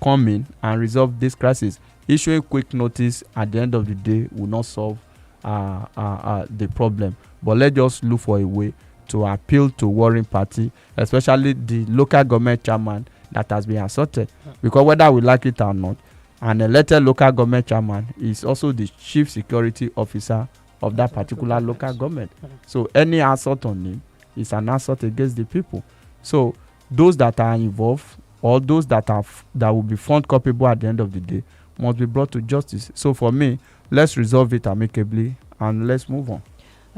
in and resolve this crisis. Issue a quick notice at the end of the day will not solve the problem. But let's just look for a way to appeal to warring party, especially the local government chairman that has been assaulted. Because whether we like it or not, an elected local government chairman is also the chief security officer of that particular local government. So any assault on him is an assault against the people. So those that are involved or those that will be found culpable at the end of the day must be brought to justice. So for me, let's resolve it amicably and let's move on.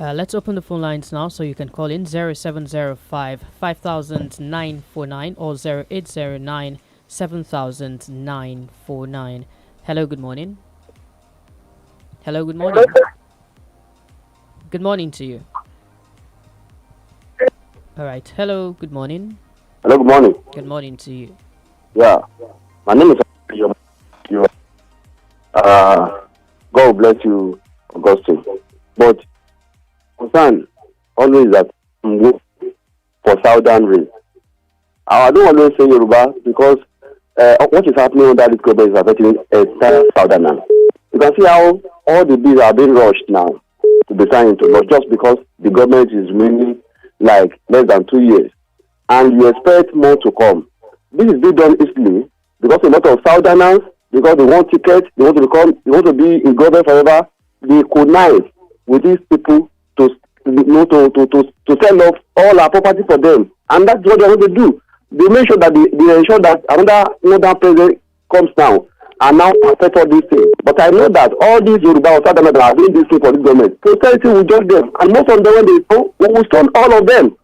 Let's open the phone lines now so you can call in 0705 5949 or 0809 7949. Hello, good morning. Hello, good morning. Good morning to you. All right. Hello, good morning. Hello, good morning. Good morning to you. Yeah, my name is God bless you, Augustine. But concern always that for Southern race. I don't always say Yoruba because what is happening under this government is affecting entire Southern. You can see how all the bills are being rushed now to be signed into law just because the government is really like less than 2 years. And you expect more to come. This is being done easily because a lot of Southerners, because they want tickets, they want to be in government forever, they connive with these people to to sell off all our property for them, and that's what they want to do. They make sure that they ensure that another president comes now and now affect all these things. But I know that all these Yoruba or Southern are doing this thing for the government. Prosperity will judge them, and most of them, when they go, we will stone all of them.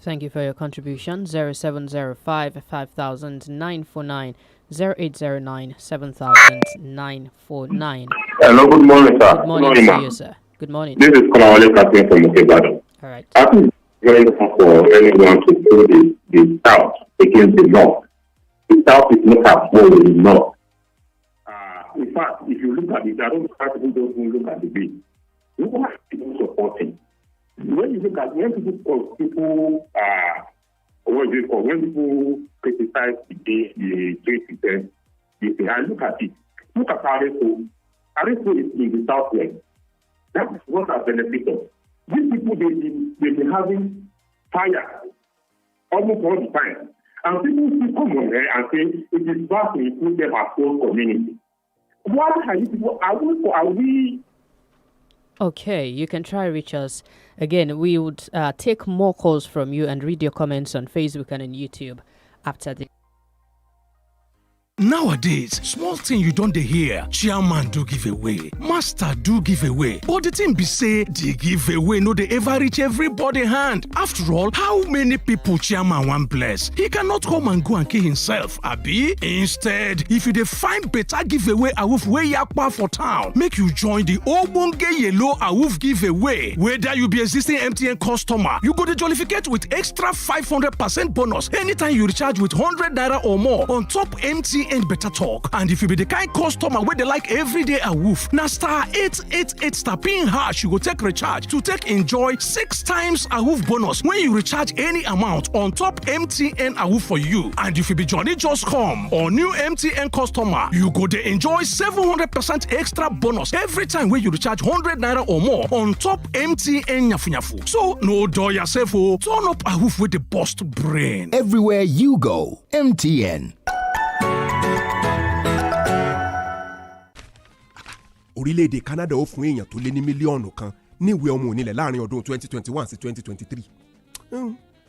Thank you for your contribution. 0705 500949 0809 7949. Hello, good morning, sir. Good morning to you, sir. Good morning. This is Kamawale Captain from Ibadan. All right. I think it's very important for anyone to do the South against the North. The South is not as well as the North. In fact, if you look at it, I don't know people don't look at the bill. Look at people supporting. When you look at when people when people criticize the 3%, you say, I look at it. Look at Arepo. Arepo is in the Southwest. That is what has benefited. These people, they've been having fire almost all the time. And people still come on here and say it is bad to include them as own community. What are you people? Are we? Okay, you can try reach us. Again, we would take more calls from you and read your comments on Facebook and on YouTube after the. Nowadays, small thing you don't hear, chairman do give away, master do give away. But the thing be say, the giveaway no they ever reach everybody hand. After all, how many people chairman want bless? He cannot come and go and kill himself, abi? Instead, if you dey find better giveaway awoof way yakpa for town, make you join the Obonge Yellow Awoof giveaway. Whether you be existing MTN customer, you go to jollificate with extra 500% bonus anytime you recharge with 100 naira or more on top MTN better talk. And if you be the kind customer where they like everyday awoof, na star 888 star pin hash you go take recharge to take enjoy 6 times awoof bonus when you recharge any amount on top MTN awoof for you. And if you be Johnny Just Come or new MTN customer, you go to enjoy 700% extra bonus every time when you recharge 100 naira or more on top MTN nyafu nyafu. So no do yourself, oh, turn up awoof with the bust brain. Everywhere you go, MTN. Orílẹ̀-èdè Canada ó fún èèyàn tó lé ní mílíọ̀nù kan ní ìwé ọmọ onílẹ̀ láàrin ọdún 2021 sí 2023.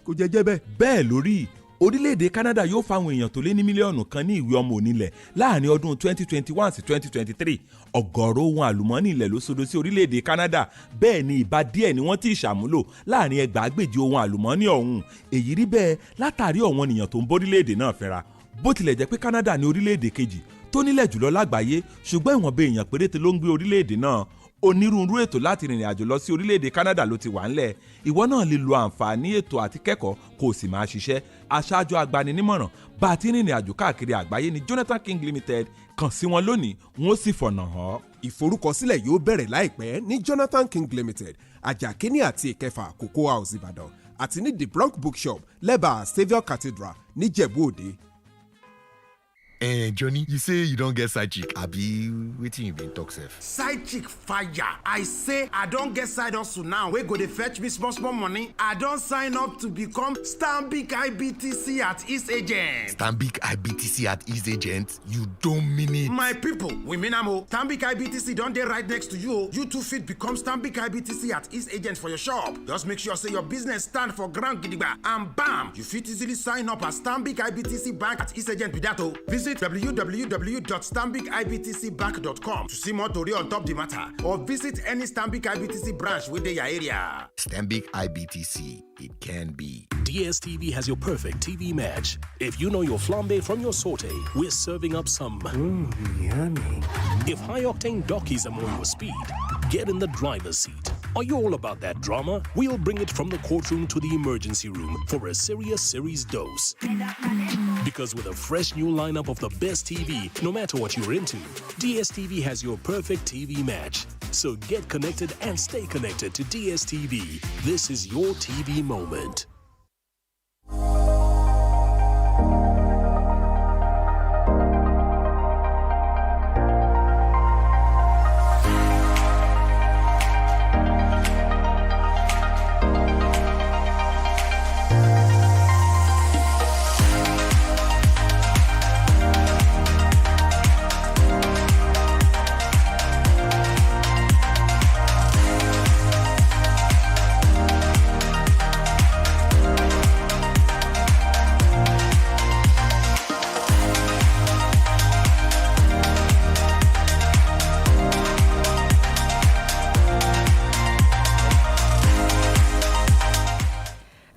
Kò jẹ́jẹ́ bẹ́ẹ̀. Bẹ́ẹ̀ lórí orílẹ̀-èdè Canada yóò fáwọn èèyàn tó lé ní mílíọ̀nù kan ní ìwé ọmọ onílẹ̀ láàrin ọdún 2021 sí 2023. Ọ̀gọ̀rọ̀ ohun àlùmọ́ọ́nì ilẹ̀ ló sodo sí orílẹ̀-èdè Canada. Bẹ́ẹ̀ ni ìbá díẹ̀ ni wọ́n ti ṣàmúlò láàrin ẹgbàágbèje ohun àlùmọ́ọ́nì ọ̀hún. Èyí rí bẹ́ẹ̀ látàrí ọ̀wọ́n ènìyàn tó ń bórílẹ̀-èdè náà fẹ́ra. Bó tilẹ̀ jẹ́ pé Canada ní orílẹ̀-èdè kejì tó nílẹ̀ jùlọ lágbàáyé, ṣùgbọ́n ìwọ̀nba èèyàn péréte ló ń gbé orílẹ̀-èdè náà. Onírúurú ètò láti rìnrìn àjò lọ sí orílẹ̀-èdè Canada ló ti wà ńlẹ̀. Ìwọ náà lè lo àǹfààní ètò àti kẹ́kọ̀ọ́ kó o sì máa ṣiṣẹ́. Aṣáájú agbaninímọ̀ràn bá a ti rìnrìn àjò káàkiri àgbáyé ní Jonathan King Limited. Kàn sí wọn lónìí, wọ́n sì fọ̀nà hàn. Ìforúkọsílẹ̀ yóò bẹ̀rẹ̀ láìpẹ́ ní Jonathan King Limited, Ajakini àti Ìkẹfà Cocoa House Ìbàdàn, àti ní The Bronx Bookshop lẹ́bàá Saviour Cathedral ní Jẹ̀bú Òde. Johnny, you say you don't get side chick. Abi, wetin you been talk sef? Side chick fire. I say I don't get side hustle now. We go to fetch me small money. I don't sign up to become Stanbic IBTC at East Agent. Stanbic IBTC at East Agent? You don't mean it. My people, we mean amo. Stanbic IBTC don't dey right next to you. You too fit become Stanbic IBTC at East Agent for your shop. Just make sure say your business stand for ground gidigba, and bam, you fit easily sign up at Stanbic IBTC Bank at East Agent Bidato. Visit www.stanbicibtcbank.com to see more tori on top the matter, or visit any Stanbic IBTC branch within your area. Stanbic IBTC, it can be. DSTV has your perfect TV match. If you know your flambe from your saute, we're serving up some yummy. If high-octane dockies are more your speed, get in the driver's seat. Are you all about that drama? We'll bring it from the courtroom to the emergency room for a serious series dose. Because with a fresh new lineup of the best TV, no matter what you're into, DSTV has your perfect TV match. So get connected and stay connected to DSTV. This is your TV moment.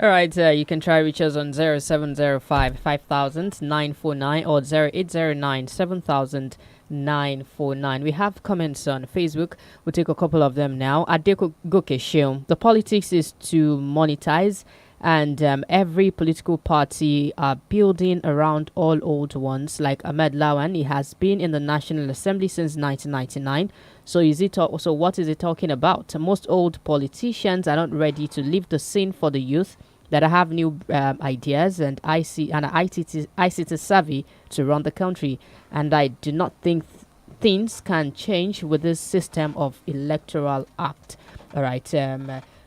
All right, you can try reach us on 0705 5000 949 or 0809 7000 949. We have comments on Facebook. We'll take a couple of them now. Adeko Goke Sheung. The politics is to monetize, and every political party are building around all old ones. Like Ahmed Lawan, he has been in the National Assembly since 1999. So what is it talking about? Most old politicians are not ready to leave the scene for the youth that have new ideas and ICT savvy to run the country. And I do not think things can change with this system of electoral act. All right.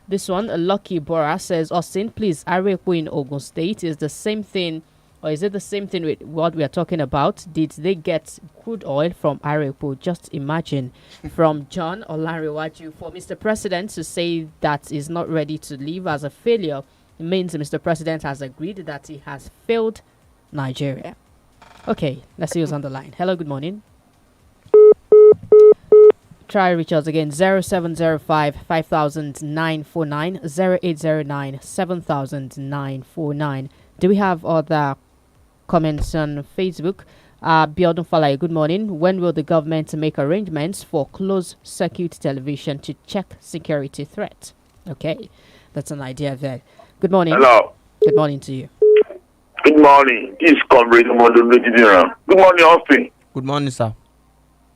This one, Lucky Bora says, Austin, please, Arepo in Ogun State is the same thing, or is it the same thing with what we are talking about? Did they get crude oil from Arepo? Just imagine. From John Olanrewaju, for Mr. President to say that he's not ready to leave as a failure, it means Mr. President has agreed that he has failed Nigeria. Okay, let's see who's on the line. Hello, good morning. Try reach us again, 0705 5000 949, 0809 7000 949. Do we have other comments on Facebook? Biodun Falai, good morning. When will the government make arrangements for closed circuit television to check security threat? Okay, that's an idea there. Good morning. Hello. Good morning to you. Good morning. This is Comrade Modu. Good morning, Austin. Good morning, sir.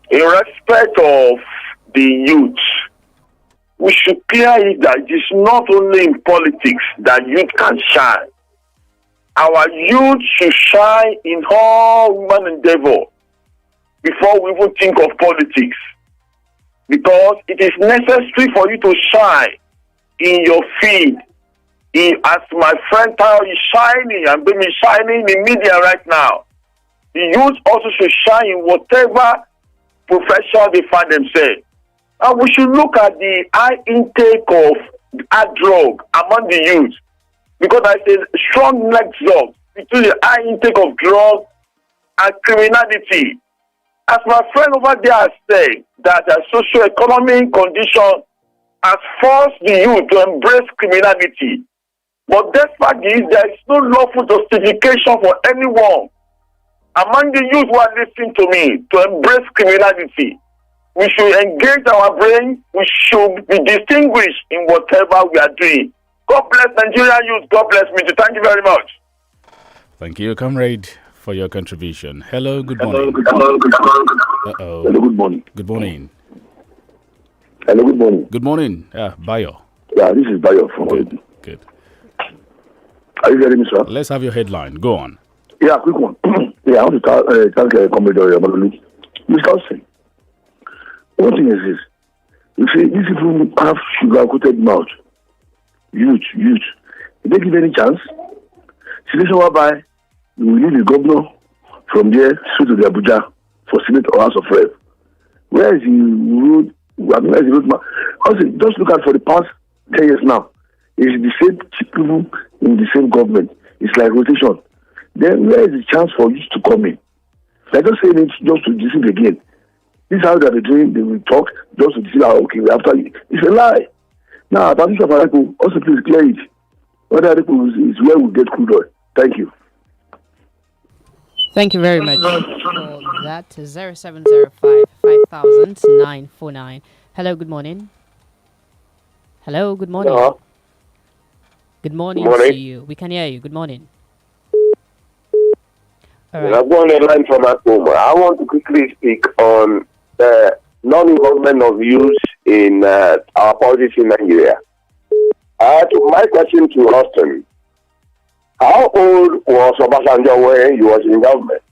In respect of the youth, we should clear it that it is not only in politics that youth can shine. Our youth should shine in all human endeavor before we even think of politics. Because it is necessary for you to shine in your field. As my friend Tao is shining and being shining in media right now, the youth also should shine in whatever profession they find themselves. And we should look at the high intake of hard drug among the youth, because I say strong nexus between the high intake of drugs and criminality. As my friend over there has said, that the socio-economic condition has forced the youth to embrace criminality. But despite this, there is no lawful justification for anyone among the youth who are listening to me to embrace criminality. We should engage our brain. We should be distinguished in whatever we are doing. God bless Nigeria youth. God bless me. Thank you very much. Thank you, comrade, for your contribution. Hello, good morning. Hello, good morning. Uh-oh. Hello, good morning. Good morning. Hello, good morning. Good morning. Bayo. Yeah, this is Bayo from Good. Are you hearing me, sir? Let's have your headline. Go on. Yeah, quick one. I want to thank Comrade Yamalulu. Mr. Austin, one thing is this. You see, these people have sugar-coated mouth. Youth. If they give any chance, situation whereby we will leave the governor from there straight to the Abuja for Senate or House of Rep. Where is the road? Where is the road? Also, just look at for the past 10 years now. It's the same people in the same government. It's like rotation. Then where is the chance for you to come in? They're just saying it just to deceive again. This is how they're doing. They will talk just to deceive. Okay, after you. It's a lie. Now, about this Arepo, also please clear it. Whether Arepo is where we get crude oil. Thank you. Thank you very much for that. 0705 5000 949. Hello, good morning. Hello, good morning. Hello. Good morning, to you. We can hear you. Good morning. All right. I'm going to line from home. I want to quickly speak on the non-involvement of youth in our politics in Nigeria. My question to Austin: how old was Obasanjo when he was in government?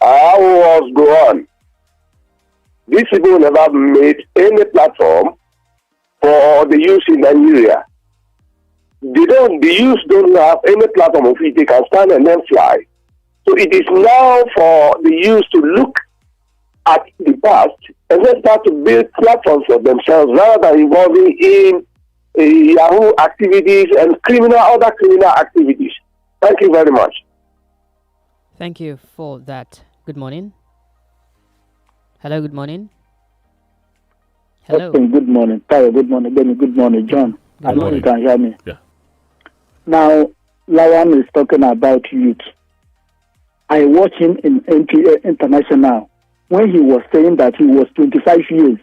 How was Gohan? These people never made any platform for the youth in Nigeria. The youth don't have any platform of which they can stand and then fly. So it is now for the youth to look at the past and then start to build platforms for themselves rather than involving in Yahoo activities and other criminal activities. Thank you very much. Thank you for that. Good morning. Hello, good morning. Hello. Good morning. Tayo, good morning. Benny, good morning. John, I know you can hear me. Yeah. Now, Lawan is talking about youth. I watched him in NTA International when he was saying that he was 25 years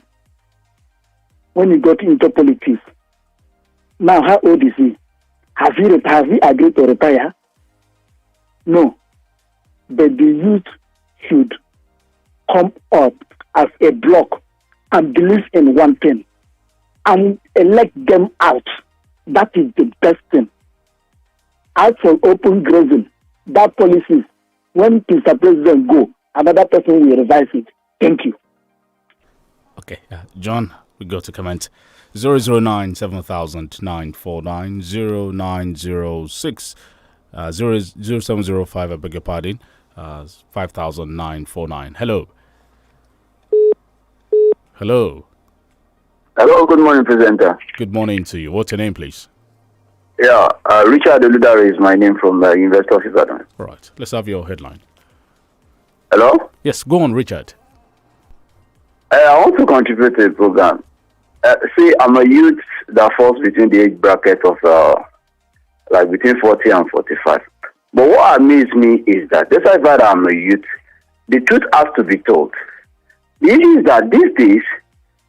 when he got into politics. Now, how old is he? Has he agreed to retire? No. But the youth should come up as a block and believe in one thing and elect them out. That is the best thing. As for open grazing, that policy, when Mr. President go, another person will revise it. Thank you. Okay, John, we go to comment. 009 7000 949 0906 0705, I beg your pardon, 5949. Hello. Hello. Hello, good morning, presenter. Good morning to you. What's your name, please? Yeah, Richard OLUTAYO is my name from University of Ibadan. All right, let's have your headline. Hello? Yes, go on, Richard. I want to contribute to the program. See, I'm a youth that falls between the age bracket of between 40 and 45. But what amazes me is that despite that I'm a youth, the truth has to be told. The issue is that these days,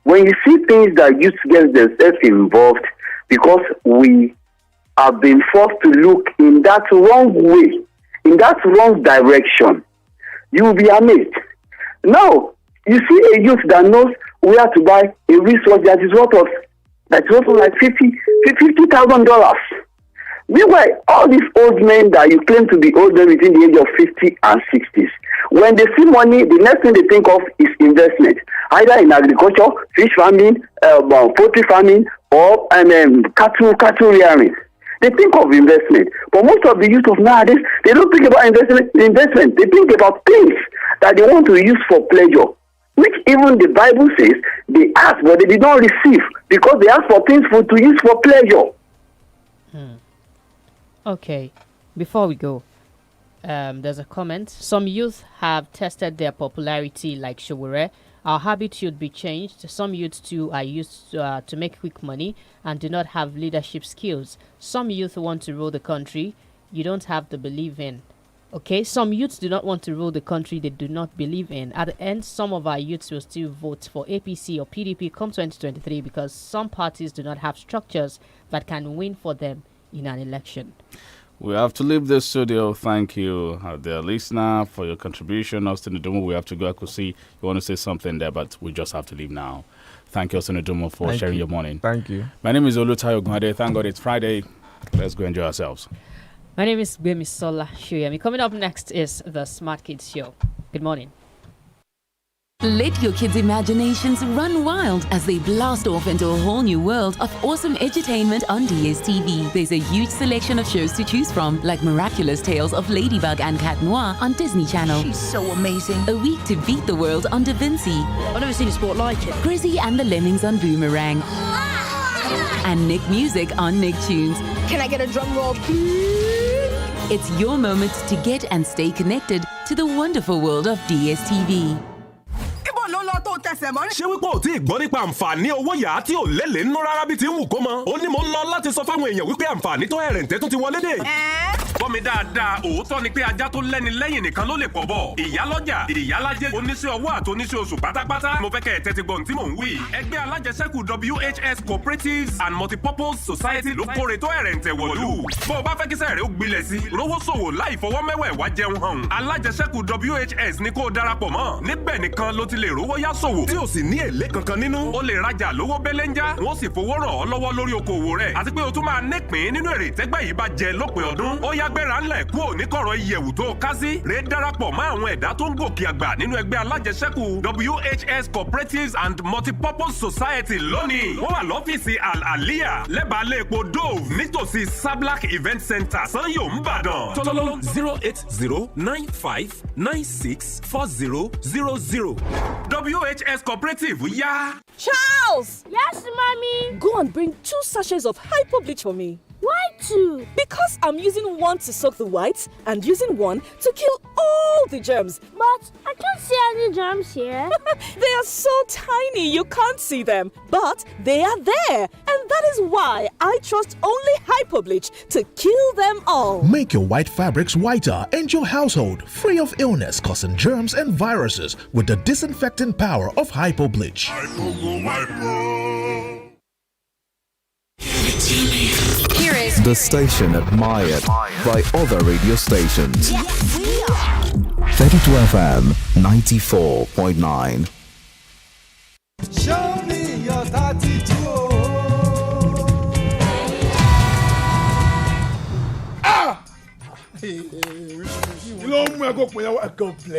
when you see things that youth get themselves involved because we have been forced to look in that wrong way, in that wrong direction, you will be amazed. Now, you see a youth that knows where to buy a wristwatch that is worth like $50,000. Meanwhile, all these old men that you claim to be old men between the age of 50 and 60s, when they see money, the next thing they think of is investment, either in agriculture, fish farming, poultry farming, or cattle rearing. They think of investment. But most of the youth of nowadays, they don't think about investment. They think about things that they want to use for pleasure, which even the Bible says they ask, but they did not receive because they ask for things to use for pleasure. Okay, before we go, there's a comment. Some youth have tested their popularity like Showore. Our habit should be changed. Some youths too are used to make quick money and do not have leadership skills. Some youth want to rule the country you don't have to believe in. Okay, some youths do not want to rule the country they do not believe in. At the end, some of our youths will still vote for APC or PDP come 2023 because some parties do not have structures that can win for them in an election. We have to leave the studio. Thank you, dear listener, for your contribution. Austin Odumo, we have to go. I could see you want to say something there, but we just have to leave now. Thank you, Austin Odumo, for sharing your morning. Thank you. My name is OLUTAYO, OGUNADE. Thank God it's Friday. Let's go enjoy ourselves. My name is GBEMISOLA. SOYEMI. Coming up next is the Smart Kids Show. Good morning. Let your kids' imaginations run wild as they blast off into a whole new world of awesome edutainment on DSTV. There's a huge selection of shows to choose from, like Miraculous Tales of Ladybug and Cat Noir on Disney Channel. She's so amazing. A Week to Beat the World on Da Vinci. I've never seen a sport like it. Grizzy and the Lemmings on Boomerang. And Nick Music on Nicktunes. Can I get a drum roll, please? It's your moment to get and stay connected to the wonderful world of DSTV. ṣé wípé ò tí ì gbọ́ nípa àǹfààní owó yàá tí ò lélẹ̀ nínú rárá bí ti ń wù kó mọ. ó ní mò ń lọ láti sọ fáwọn èèyàn wípé àǹfààní tó ẹ̀rẹ̀ǹtẹ̀ tó ti wọlé dé. gbọ́ mi dáadáa, òótọ́ ni pé ajá tó lẹ́ni lẹ́yìn nìkan ló lè pọ̀ bọ̀. ìyálọ́jà, ìyálájẹ́, oníṣẹ́ ọwọ́ àti oníṣẹ́ oṣù pátápátá. mo fẹ́ kẹ́ ẹ̀ tẹ́tí gbọ́n tí mò ń wí. ẹgbẹ́ alájẹsẹ́kù WHS Cooperatives and Multipurpose Society ló kóre tó ẹ̀rẹ̀ǹtẹ̀ wọ̀lú. bó o bá fẹ́ kí sẹ́ẹ̀rẹ̀ ó gbilẹ̀ sí, rówó ṣòwò láì fọwọ́ mẹ́wẹ̀ẹ̀wá jẹun hàn. alájẹsẹ́kù WHS ní kó o darapọ̀ mọ́. níbẹ̀ nìkan ló ti lè rówó yá ṣòwò tí ò sì ní èlé kankan nínú. o lè rajà lówó belenja, wọ́n sì fowó ràn ọ́ lọ́wọ́ lórí okòwò rẹ̀. àti pé o tún máa nípìn nínú èrè tẹ́gbẹ́ yìí bá jẹ lópin ọdún. ó yá gbéra ńlẹ̀ kúrò níkọ̀rọ̀ ìyẹ̀wù tó ká sí. rè darapọ̀ mọ́ àwọn ẹ̀dá tó ń gòkè àgbà nínú ẹgbẹ́ alájẹsẹ́kù WHS Cooperatives and Multipurpose Society lónìí. wọ́n wà lọ́fíìsì Al-Aliyah lẹ́bàá lẹ́ẹ̀pọ̀ Dove nítòsí Sablak Event Center Sanyo Ìbàdàn. tọ́lọ́lọ́ 08095964000. WHS Cooperative, yeah. Charles! Yes, mommy? Go and bring 2 sachets of hyper bleach for me. Why two? Because I'm using one to soak the whites and using one to kill all the germs. But I can't see any germs here. They are so tiny you can't see them, but they are there. And that is why I trust only Hypobleach to kill them all. Make your white fabrics whiter and your household free of illness causing germs and viruses with the disinfecting power of Hypobleach. Here is the station admired by other radio stations. Yes, we are. 32 FM 94.9. Show me your 32. You know, God bless.